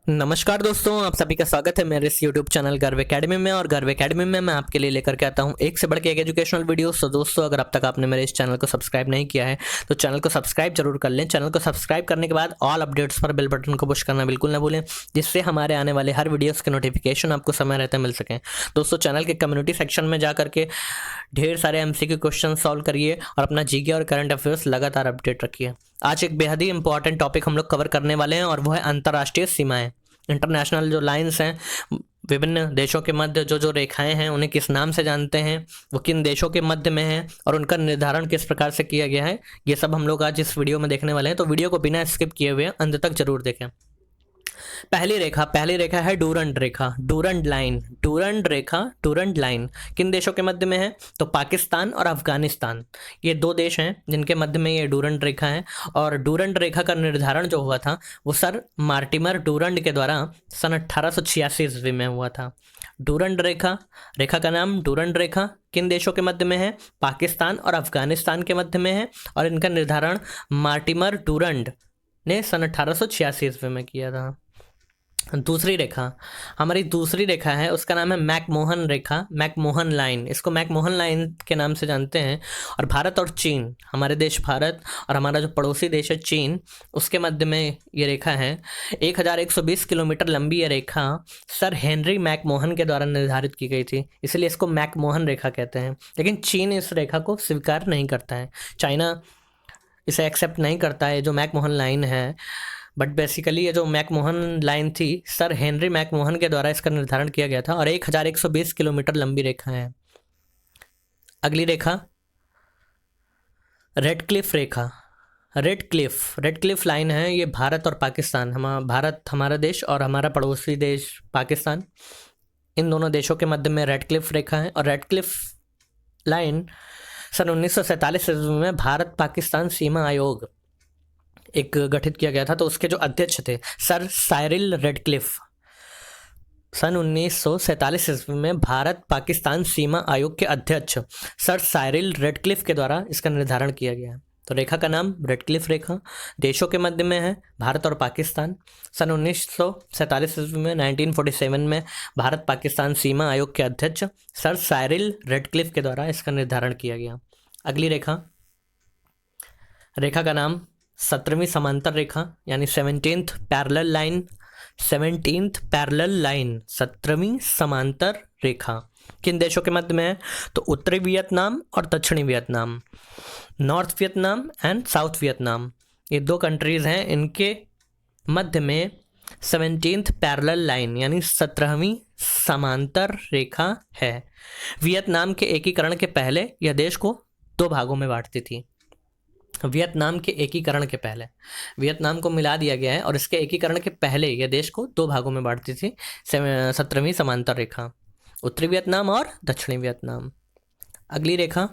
नमस्कार दोस्तों, आप सभी का स्वागत है मेरे इस यूट्यूब चैनल गर्व एकेडमी में। और गर्व एकेडमी में मैं आपके लिए लेकर के आता हूं एक से बढ़ के एक एजुकेशनल वीडियोस। तो दोस्तों, अगर अब तक आपने मेरे इस चैनल को सब्सक्राइब नहीं किया है तो चैनल को सब्सक्राइब जरूर कर लें। चैनल को सब्सक्राइब करने के बाद ऑल अपडेट्स पर बेल बटन को पुश करना बिल्कुल ना भूलें, जिससे हमारे आने वाले हर वीडियोज़ के नोटिफिकेशन आपको समय रहते मिल सकें। दोस्तों, चैनल के कम्युनिटी सेक्शन में जा करके ढेर सारे एमसीक्यू क्वेश्चन सॉल्व करिए और अपना जीके और करंट अफेयर्स लगातार अपडेट रखिए। आज एक बेहद ही इंपॉर्टेंट टॉपिक हम लोग कवर करने वाले हैं और वो है अंतर्राष्ट्रीय सीमाएं। इंटरनेशनल जो लाइंस हैं, विभिन्न देशों के मध्य जो जो रेखाएं हैं, उन्हें किस नाम से जानते हैं, वो किन देशों के मध्य में हैं और उनका निर्धारण किस प्रकार से किया गया है, ये सब हम लोग आज इस वीडियो में देखने वाले हैं। तो वीडियो को बिना स्किप किए हुए अंत तक जरूर देखें। पहली रेखा है डूरंड रेखा, डूरंड लाइन। डूरंड रेखा, डूरंड लाइन किन देशों के मध्य में है? तो पाकिस्तान और अफगानिस्तान, ये दो देश हैं जिनके मध्य में ये डूरंड रेखा है। और डूरंड रेखा का निर्धारण जो हुआ था वो सर मार्टिमर डूरंड के द्वारा सन 1886 ईस्वी में हुआ था। डूरंड रेखा, रेखा का नाम डूरंड रेखा किन देशों के मध्य में है? पाकिस्तान और अफगानिस्तान के मध्य में है। और इनका निर्धारण मार्टिमर डूरंड ने सन 1886 ईस्वी में किया था। दूसरी रेखा, हमारी दूसरी रेखा है, उसका नाम है मैकमोहन रेखा, मैकमोहन लाइन। इसको मैकमोहन लाइन के नाम से जानते हैं। और भारत और चीन, हमारे देश भारत और हमारा जो पड़ोसी देश है चीन, उसके मध्य में ये रेखा है। 1120 किलोमीटर लंबी ये रेखा सर हेनरी मैकमोहन के द्वारा निर्धारित की गई थी, इसलिए इसको मैकमोहन रेखा कहते हैं। लेकिन चीन इस रेखा को स्वीकार नहीं करता है, चाइना इसे एक्सेप्ट नहीं करता है जो मैकमोहन लाइन है। बट बेसिकली ये जो मैकमोहन लाइन थी, सर हेनरी मैकमोहन के द्वारा इसका निर्धारण किया गया था और 1120 किलोमीटर लंबी रेखा है। अगली रेखा रेड क्लिफ रेखा, रेड क्लिफ लाइन है। ये भारत और पाकिस्तान, भारत हमारा देश और हमारा पड़ोसी देश पाकिस्तान, इन दोनों देशों के मध्य में रेड क्लिफ रेखा है। और रेड क्लिफ लाइन सन 1947 ईस्वी में भारत पाकिस्तान सीमा आयोग एक गठित किया गया था। तो उसके जो अध्यक्ष थे सर साइरिल रेडक्लिफ, सन 1947 ईस्वी में भारत पाकिस्तान सीमा आयोग के अध्यक्ष सर साइरिल रेडक्लिफ के द्वारा इसका निर्धारण किया गया। तो रेखा का नाम रेडक्लिफ रेखा, देशों के मध्य में है भारत और पाकिस्तान। सन 1947 ईस्वी में 1947 में भारत पाकिस्तान सीमा आयोग के अध्यक्ष सर साइरिल रेडक्लिफ के द्वारा इसका निर्धारण किया गया। अगली रेखा, रेखा का नाम 17वीं समांतर रेखा यानी 17th parallel line, 17th parallel line, 17वीं समांतर रेखा किन देशों के मध्य में है? तो उत्तरी वियतनाम और दक्षिणी Vietnam, north Vietnam and south Vietnam, ये दो कंट्रीज़ हैं, इनके मध्य में 17th पैरेलल लाइन यानी 17वीं समांतर रेखा है। वियतनाम के एकीकरण के पहले यह देश को दो भागों में बांटती थी। वियतनाम के एकीकरण के पहले वियतनाम को मिला दिया गया है और इसके एकीकरण के पहले यह देश को दो भागों में बांटती थी 17वीं समांतर रेखा, उत्तरी वियतनाम और दक्षिणी वियतनाम। अगली रेखा,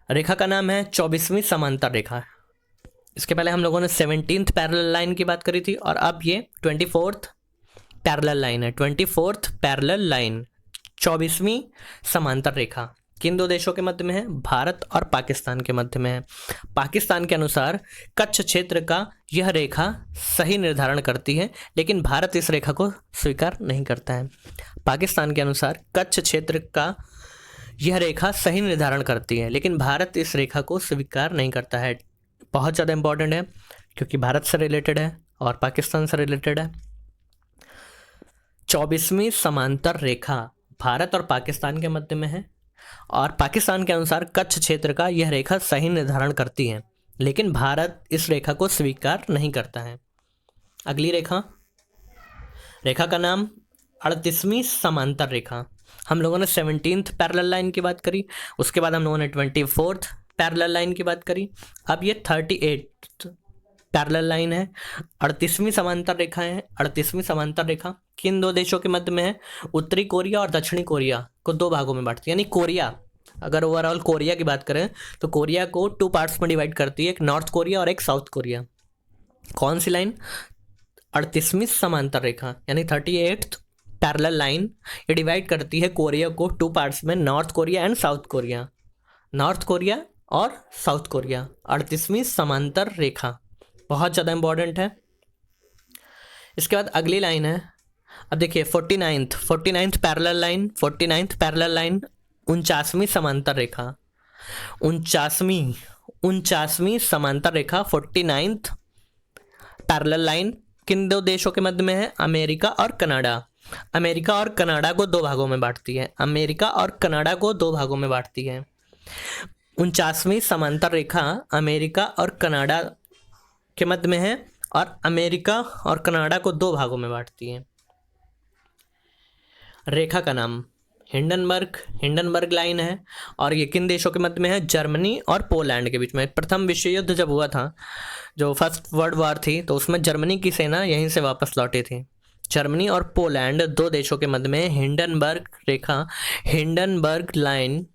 रेखा का नाम है 24वीं समांतर रेखा। इसके पहले हम लोगों ने 17th पैरेलल लाइन की बात करी थी और अब ये 24th पैरेलल लाइन है। 24th पैरेलल लाइन, 24वीं समांतर रेखा किन दो देशों के मध्य में है? भारत और पाकिस्तान के मध्य में है। पाकिस्तान के अनुसार कच्छ क्षेत्र का यह रेखा सही निर्धारण करती है, लेकिन भारत इस रेखा को स्वीकार नहीं करता है। पाकिस्तान के अनुसार कच्छ क्षेत्र का यह रेखा सही निर्धारण करती है, लेकिन भारत इस रेखा को स्वीकार नहीं करता है। बहुत ज़्यादा इंपॉर्टेंट है क्योंकि भारत से रिलेटेड है और पाकिस्तान से रिलेटेड है। 24वीं समांतर रेखा भारत और पाकिस्तान के मध्य में है और पाकिस्तान के अनुसार कच्छ क्षेत्र का यह रेखा सही निर्धारण करती है, लेकिन भारत इस रेखा को स्वीकार नहीं करता है। अगली रेखा, रेखा का नाम 38वीं समांतर रेखा। हम लोगों ने 17th पैरेलल लाइन की बात करी, उसके बाद हम लोगों ने 24th पैरेलल लाइन की बात करी, अब ये 38th पैरेलल लाइन है। 38वीं समांतर रेखा है। 38वीं समांतर रेखा किन दो देशों के मध्य में है? उत्तरी कोरिया और दक्षिणी कोरिया को दो भागों में बांटती है। यानी कोरिया, अगर ओवरऑल कोरिया की बात करें तो कोरिया को 2 पार्ट्स में डिवाइड करती है, एक नॉर्थ कोरिया और एक साउथ कोरिया। कौन सी लाइन? 38वीं समांतर रेखा यानी 38th पैरेलल लाइन, ये डिवाइड करती है कोरिया को 2 पार्ट्स में, north Korea and south Korea, north Korea और साउथ कोरिया। 38वीं समांतर रेखा बहुत ज़्यादा इंपॉर्टेंट है। इसके बाद अगली लाइन है, अब देखिए 49th parallel line, 49th parallel line, 49वीं समांतर रेखा, 49वीं समांतर रेखा 49th पैरेलल लाइन किन दो देशों के मध्य में है? अमेरिका और कनाडा। अमेरिका और कनाडा को दो भागों में बांटती है, अमेरिका और कनाडा को दो भागों में बांटती है। 49वीं समांतर रेखा अमेरिका और कनाडा के मध्य में है और अमेरिका और कनाडा को दो भागों में बांटती है। रेखा का नाम हिंडनबर्ग लाइन है और ये किन देशों के मध्य में है? जर्मनी और पोलैंड के बीच में। प्रथम विश्व युद्ध जब हुआ था, जो फर्स्ट वर्ल्ड वॉर थी, तो उसमें जर्मनी की सेना यहीं से वापस लौटी थी। जर्मनी और पोलैंड दो देशों के मध्य में हिंडनबर्ग रेखा, हिंडनबर्ग लाइन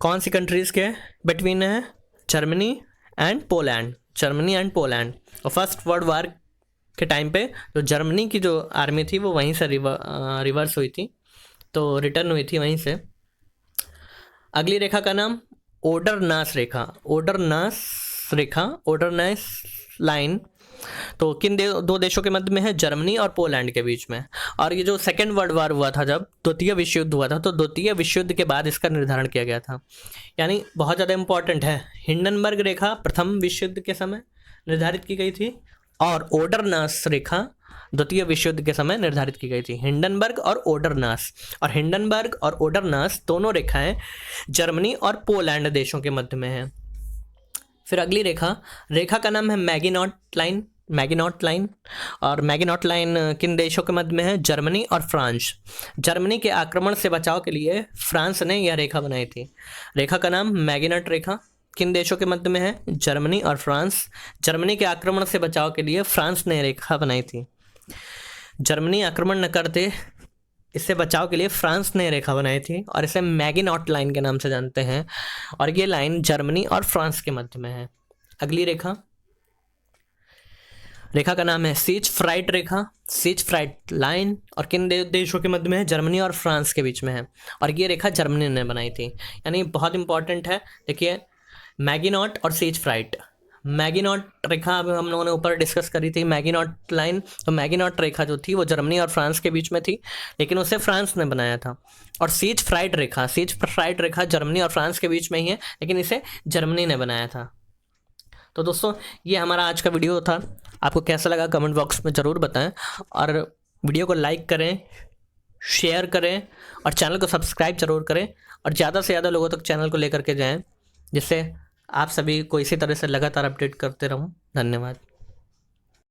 कौन सी कंट्रीज़ के बिटवीन है? Germany and Poland, Germany and Poland. और फर्स्ट वर्ल्ड वॉर के टाइम पे जो जर्मनी की जो आर्मी थी वो वहीं से रिवर्स हुई थी, तो रिटर्न हुई थी वहीं से। अगली रेखा का नाम ओडरनास रेखा, ओडरनास लाइन, तो किन दो देशों के मध्य में है? जर्मनी और पोलैंड के बीच में। और ये जो सेकेंड वर्ल्ड वॉर हुआ था, जब द्वितीय विश्व युद्ध हुआ था, तो द्वितीय विश्व युद्ध के बाद इसका निर्धारण किया गया था, यानी बहुत ज़्यादा इंपॉर्टेंट है। हिंडनबर्ग रेखा प्रथम विश्व युद्ध के समय निर्धारित की गई थी और ओडरनास रेखा द्वितीय विश्व युद्ध के समय निर्धारित की गई थी। हिंडनबर्ग और ओडरनास, और हिंडनबर्ग और ओडरनास दोनों रेखाएं जर्मनी और पोलैंड देशों के मध्य में हैं। फिर अगली रेखा का नाम है मैगिनॉट लाइन, और मैगिनॉट लाइन किन देशों के मध्य में है? जर्मनी और फ्रांस। जर्मनी के आक्रमण से बचाव के लिए फ्रांस ने यह रेखा बनाई थी। रेखा का नाम मैगिनॉट रेखा किन देशों के मध्य में है? जर्मनी और फ्रांस। जर्मनी के आक्रमण से बचाव के लिए फ्रांस ने रेखा बनाई थी। जर्मनी आक्रमण न करते, इससे बचाव के लिए फ्रांस ने रेखा बनाई थी और इसे मैगिनॉट लाइन के नाम से जानते हैं, और ये लाइन जर्मनी और फ्रांस के मध्य में है। अगली रेखा का नाम है सीच फ्राइट रेखा, सीच फ्राइट लाइन, और किन देशों के मध्य में है? जर्मनी और फ्रांस के बीच में है, और ये रेखा जर्मनी ने बनाई थी, यानी बहुत इंपॉर्टेंट है। देखिए मैगिनॉट और सीच फ्राइट, मैगिनॉट रेखा अब हम लोगों ने ऊपर डिस्कस करी थी, मैगिनॉट लाइन, तो मैगिनॉट रेखा जो थी वो जर्मनी और फ्रांस के बीच में थी, लेकिन उसे फ्रांस ने बनाया था। और सीच फ्राइट रेखा जर्मनी और फ्रांस के बीच में ही है, लेकिन इसे जर्मनी ने बनाया था। तो दोस्तों ये हमारा आज का वीडियो था, आपको कैसा लगा कमेंट बॉक्स में ज़रूर बताएं, और वीडियो को लाइक करें, शेयर करें और चैनल को सब्सक्राइब जरूर करें, और ज़्यादा से ज़्यादा लोगों तक चैनल को लेकर के जाएं, जिससे आप सभी को इसी तरह से लगातार अपडेट करते रहूं। धन्यवाद।